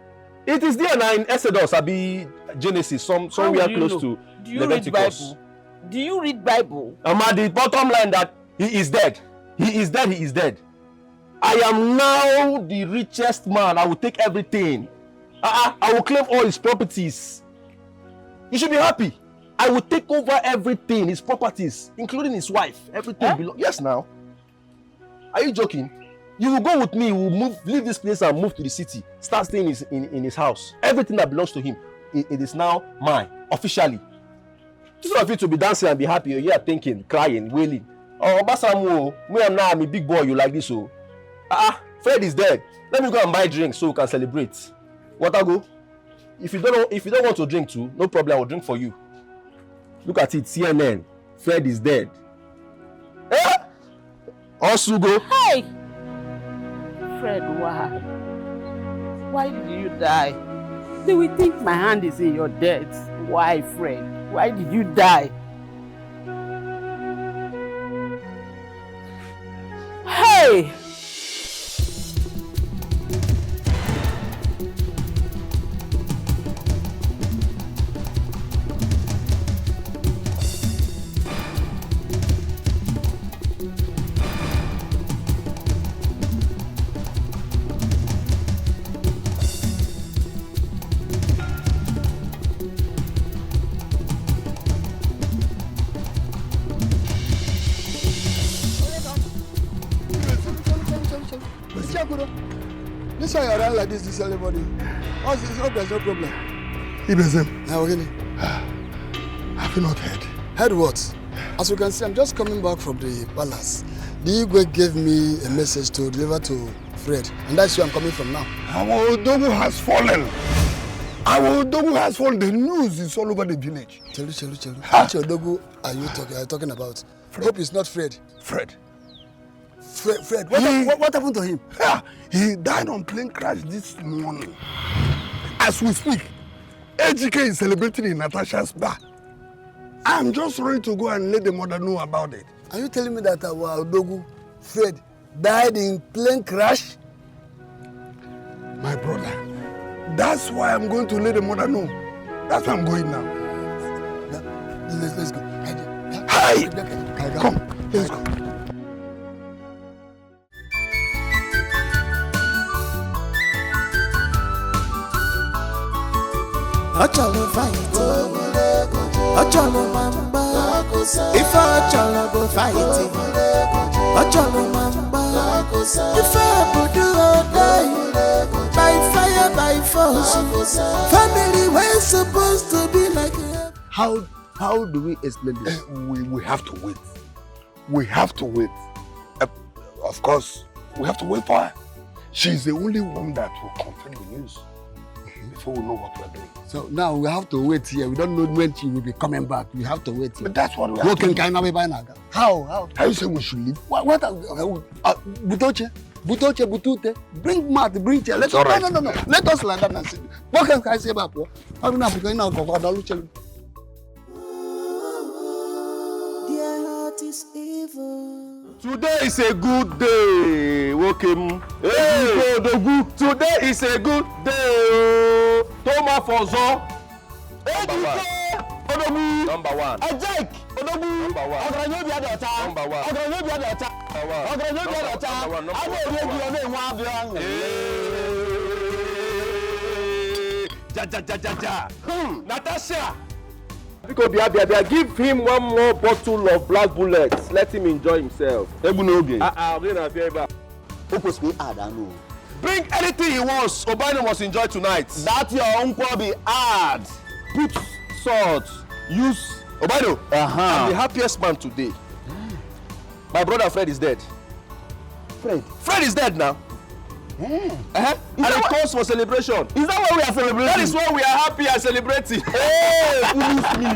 It is there now in Exodus, Abi Genesis, somewhere close to Leviticus. Do you read Bible? At the bottom line that he is dead. He is dead, he is dead. I am now the richest man. I will take everything. I will claim all his properties. You should be happy. I will take over everything, his properties, including his wife. Everything belongs. Yes, now. Are you joking? You will go with me. We will leave this place and move to the city. Start staying in his house. Everything that belongs to him, it is now mine, officially. Instead of you to be dancing and be happy, you are thinking, crying, wailing. Oh, Basamu, me and now I'm a big boy. You like this, oh? Fred is dead. Let me go and buy drinks so we can celebrate. What I go? If you don't want to drink too, no problem. I will drink for you. Look at it, CNN. Fred is dead. Also go. Hey, Fred, why? Why did you die? They will think my hand is in your death. Why, Fred? Why did you die? Hey! This why you run like this everybody. Hope there's no problem. Ibezem. Have you not heard? Heard what? As you can see, I'm just coming back from the palace. The Igwe gave me a message to deliver to Fred, and that's where I'm coming from now. Our Odogu has fallen. Our Odogu has fallen. The news is all over the village. Chelu. Which Odogu are you talking about? Fred. Hope it's not Fred. Fred. What happened to him? He died on plane crash this morning. As we speak, AGK is celebrating in Natasha's bar. I'm just ready to go and let the mother know about it. Are you telling me that our Odogu, Fred, died in plane crash? My brother, that's why I'm going to let the mother know. That's why I'm going now. Let's go. Hi! Come, let's go. Ocholo fight, Ocholo mamba. If Ocholo go fight, Ocholo mamba. If I do all die, by fire, by force. Family we're supposed to be like. How do we explain this? We have to wait. We have to wait. Of course, we have to wait for her. She's the only one that will confirm the news. before we know what we're doing. So now we have to wait here. We don't know when she will be coming back. We have to wait here. But that's what we have to do. How you say we should leave? What Butoche, Butute, bring mat, bring chair. Let's no. Let us land and sit. What can I say about what? I'm not going now for Daluche. Their heart is evil. Today is a good day. Welcome. Hey, today is a good day. Toma Fozo. Number one. Ajak. Number one. Natasha. Because give him one more bottle of black bullets. Let him enjoy himself. Bring anything he wants. Obano must enjoy tonight. That your uncle be hard. Put salt. Use Obano. I'm the happiest man today. My brother Fred is dead. Fred is dead now. And it calls for celebration. Is that why we are celebrating? That is why we are happy and celebrating. Hey,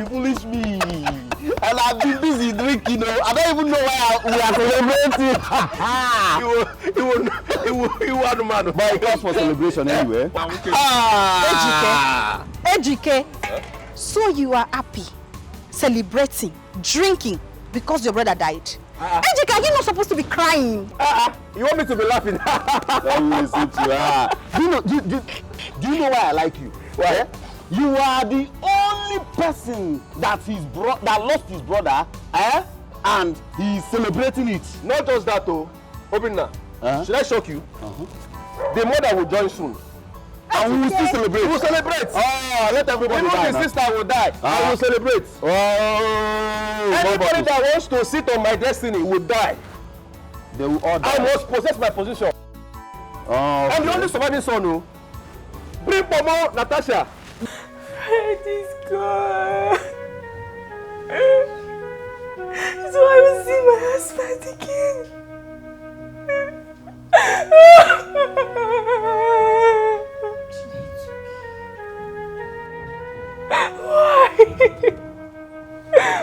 foolish me. And I've been busy drinking. I don't even know why we are celebrating. You are the man. But it calls for celebration anyway. Ejike, so you are happy, celebrating, drinking because your brother died. Ejike, are you not supposed to be crying? You want me to be laughing? Do you know why I like you? Why? You are the only person that lost his brother, and he's celebrating it. Not just that, Obinna. Should I shock you? The mother will join soon. And we will still celebrate. We will celebrate. Oh, let everybody die. Even the sister will die. I will celebrate. Oh, anybody that wants to sit on my destiny will die. They will all die. I must possess my position. Oh, okay. I'm the only surviving son. Bring Pomo, Natasha. Fred is gone. So I will see my husband again.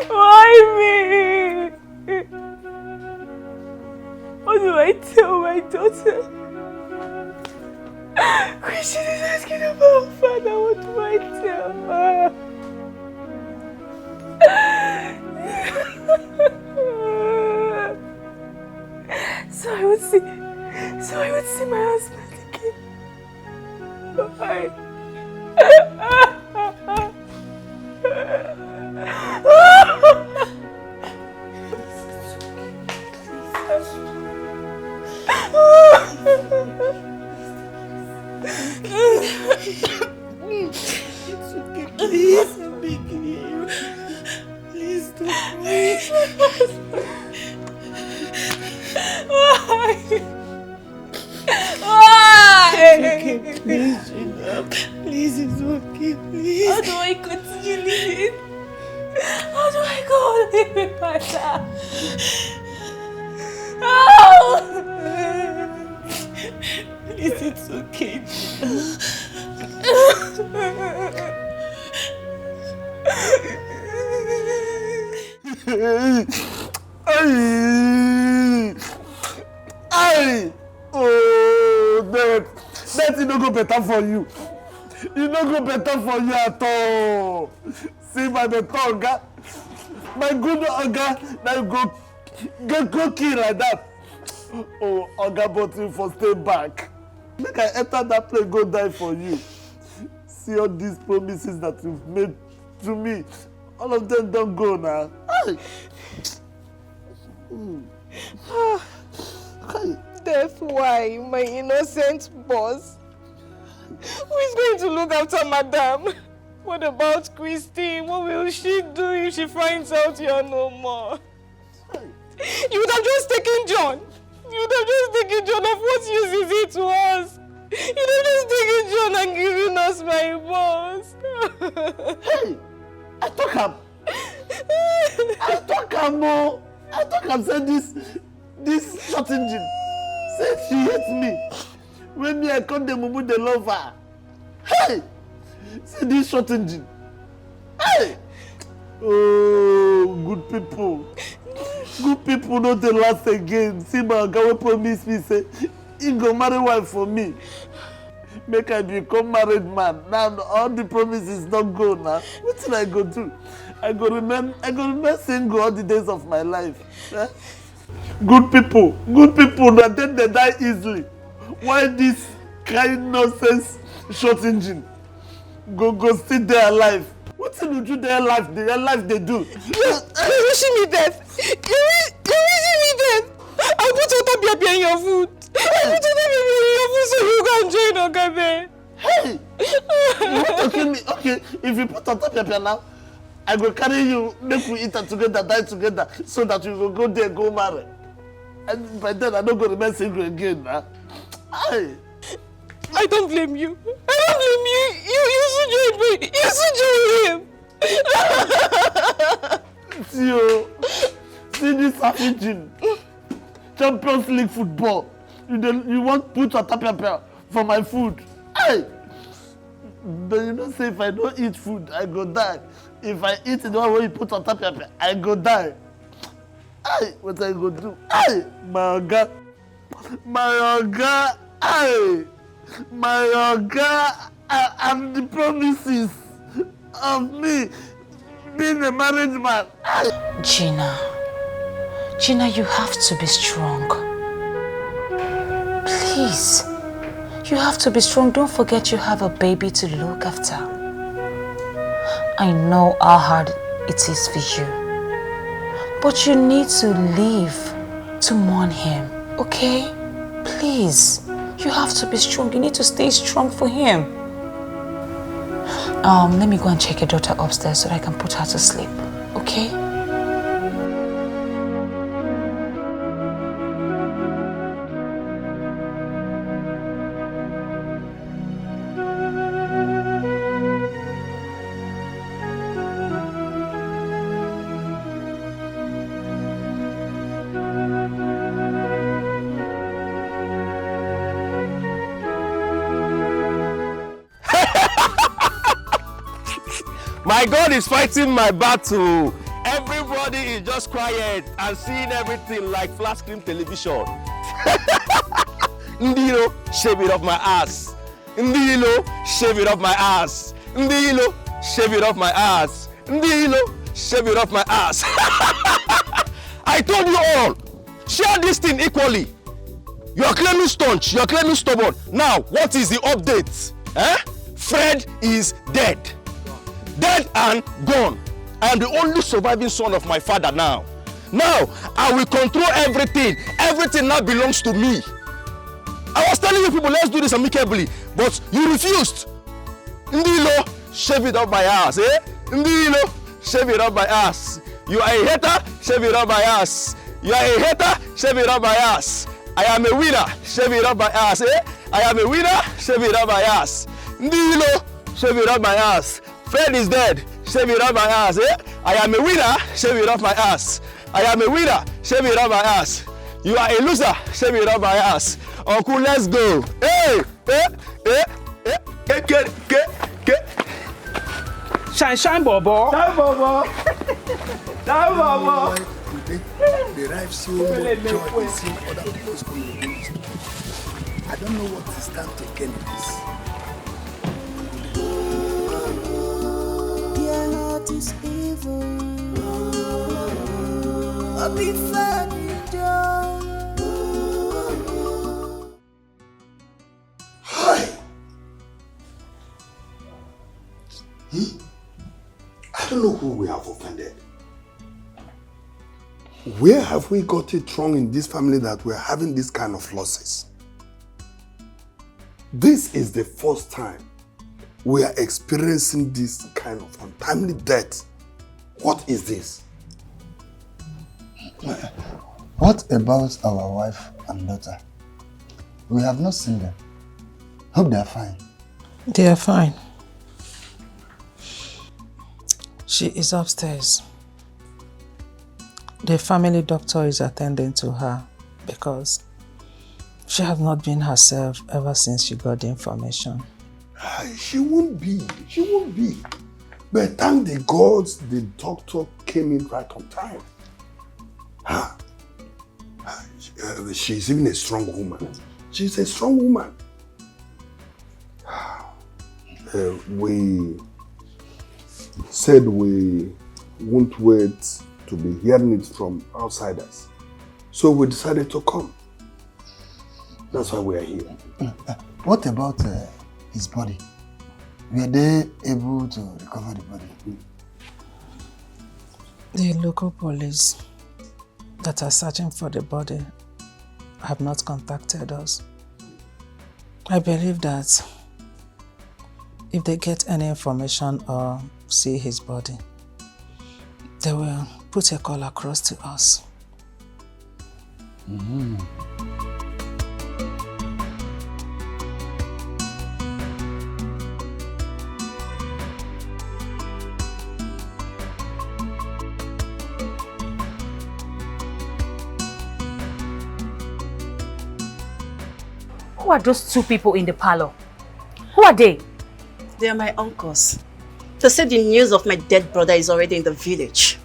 Why me? What do I tell my daughter? Christian is asking about her father. What do I tell her? So I would see my husband again. Why? It's okay, please, I'm begging you. Please don't cry. Why? It's okay, please, Gina. Please, it's okay, please. How do I continue living? How do I go on living like that? Please, it's okay, Oh, that it no go better for you. It no go better for you at all. See my better Oga, my good Oga, that go kill like that. Oh, Oga bottle for stay back. Make I enter that place, go die for you. See all these promises that you've made to me. All of them don't go now. That's why, my innocent boss. Who is going to look after Madame? What about Christine? What will she do if she finds out you're no more? You would have just taken John. You would have just taken John. Of what use is it to us? You would have just taken John and given us my boss. Hey, I talk him. Said this short engine. Said she hates me. When me I come the mumu the love her. Hey! See this short engine. Hey! Oh, good people. Good people no dey last again. See my oga wey promise me say he go marry wife for me. Make I become married man. Now all the promises don't go now. Wetin I go do? I go remain single all the days of my life. Eh? Good people that then they die easily. Why this kind nonsense short engine go still there alive? Wetin you do their life they do? You wishing me death. You wishing me death. I'll put water beer in your food. I'll put water beer in your food so you can join Ogabe. Hey! You want to kill me? Okay, if you put water beer now, I go carry you, make we eat together, die together, so that you will go there, go marry. And by then I don't go remain single again. Nah. Hey! I don't blame you. I don't blame you. You should join me. You should join him. See this savage Champions League football. You want put a tapia for my food? Hey! But you know say if I don't eat food, I go die. If I eat the one where you put on tapia, I go die. Hey! What I go do? Hey! My oga. Hey! My oga and the promises of me being a married man. Gina, you have to be strong. Please, you have to be strong. Don't forget you have a baby to look after. I know how hard it is for you, but you need to leave to mourn him, okay? Please. You have to be strong. You need to stay strong for him. Let me go and check your daughter upstairs so that I can put her to sleep. Okay? My God is fighting my battle. Everybody is just quiet and seeing everything like flat screen television. Ndilo, shave it off my ass. Ndilo, shave it off my ass. Ndilo, shave it off my ass. Ndilo, shave it off my ass. I told you all, share this thing equally. You are claiming staunch, you are claiming stubborn. Now, what is the update? Eh? Fred is dead. Dead and gone. I am the only surviving son of my father now. Now, I will control everything. Everything now belongs to me. I was telling you people, let's do this amicably, but you refused. Ndilo, shave it off my ass, eh? Ndilo, shave it off my ass. You are a hater, shave it off my ass. You are a hater, shave it off my ass. I am a winner, shave it off my ass, eh? I am a winner, shave it off my ass. Ndilo, shave it off my ass. Fred is dead, shave it off my ass, eh? I am a winner, shave it off my ass. I am a winner, shave it off my ass. You are a loser, shave it off my ass. Uncle, let's go. Hey, Shine, Bobo. Shine, Bobo. Shine, Bobo. Derive so much joy in seeing other people's communities. I don't know what to stand to gain in this. Their heart is evil. I'll be fine in joy. I don't know who we have offended. Where have we got it wrong in this family that we're having this kind of losses? This is the first time we are experiencing this kind of untimely death. What is this? What about our wife and daughter? We have not seen them. Hope they are fine. They are fine. She is upstairs. The family doctor is attending to her because she has not been herself ever since she got the information. She won't be. She won't be. But thank the gods the doctor came in right on time. She's even a strong woman. She's a strong woman. We said we won't wait to be hearing it from outsiders. So we decided to come. That's why we are here. What about his body? Were they able to recover the body? The local police that are searching for the body have not contacted us. I believe that if they get any information or see his body, they will put a call across to us. Mm-hmm. Who are those two people in the parlor? Who are they? They are my uncles. They said the news of my dead brother is already in the village.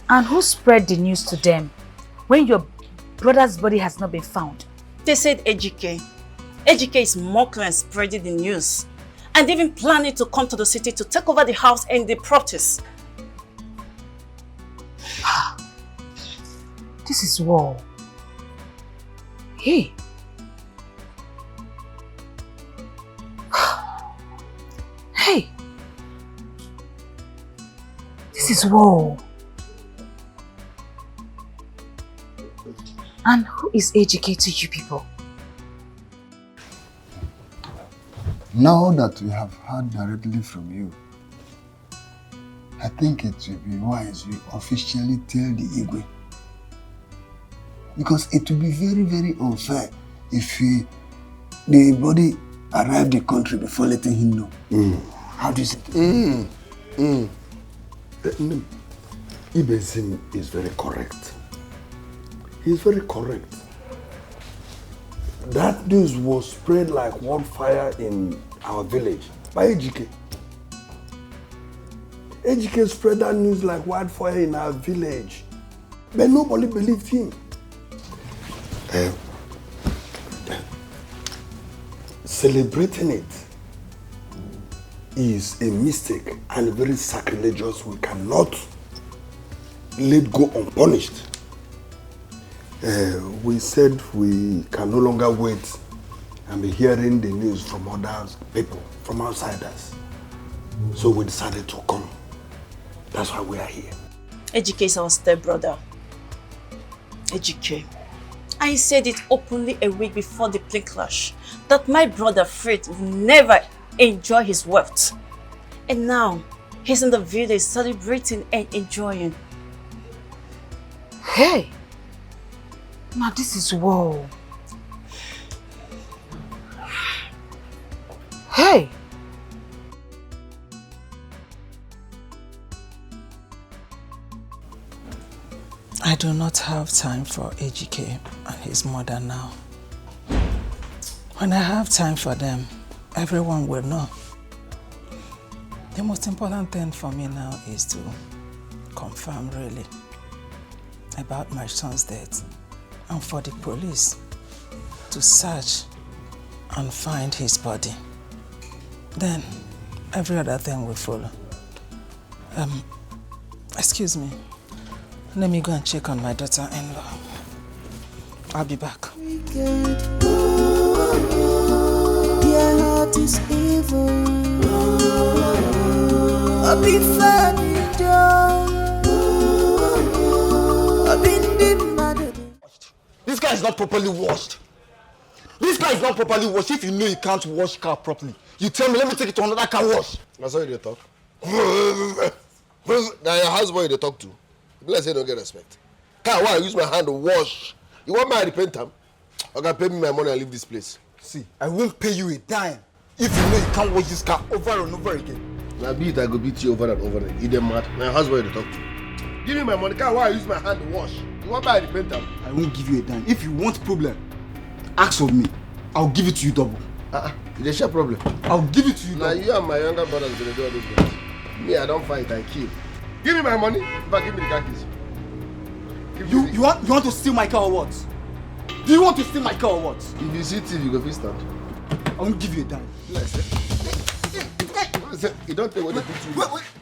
And who spread the news to them when your brother's body has not been found? They said Ejike. Ejike is mocking and spreading the news. And even planning to come to the city to take over the house and the properties. This is war. Hey. Hey. This is war. And who is Ejike to you people? Now that we have heard directly from you, I think it will be wise we officially tell the Igwe. Because it will be very, very unfair if the body arrived the country before letting him know. How do you say it? Ibezim is very correct. He's very correct. That news was spread like wildfire in our village by Ejike. Ejike spread that news like wildfire in our village, but nobody believed him. Celebrating it is a mistake and very sacrilegious. We cannot let go unpunished. We said we can no longer wait and be hearing the news from other people, from outsiders. So we decided to come. That's why we are here. Ejike is our stepbrother. Ejike. I said it openly a week before the plane crash that my brother Fred will never enjoy his wealth. And now he's in the village celebrating and enjoying. Hey! Now this is war. Hey! I do not have time for Ejike and his mother now. When I have time for them, everyone will know. The most important thing for me now is to confirm really about my son's death and for the police to search and find his body. Then every other thing will follow. Excuse me. Let me go and check on my daughter-in-law. I'll be back. Their heart is evil. I've been funny, I've been mad. This guy is not properly washed. This guy is not properly washed. If you know you can't wash car properly, you tell me, let me take it to another car wash. That's how you talk. Now your houseboy they talk to. Let's say don't get respect. Car, why I use my hand to wash? You want my repent time? Okay, pay me my money and leave this place. See, I won't pay you a dime if you know you can't wash this car over and over again. Now beat, I go beat you over and over again. You them mad? My husband they talk to. Give me my money. Car, why I use my hand to wash? You want my repent time? I won't give you a dime. If you want problem, ask of me. I'll give it to you double. They share problem. I'll give it to you. Now you and my younger brothers gonna do all those things. Me, I don't fight, I kill. Give me my money, but give me the car keys. You want to steal my car or what? Do you want to steal my car or what? If you see TV, you go fist stand. I won't give you a dime. You don't take what they do to you. Wait.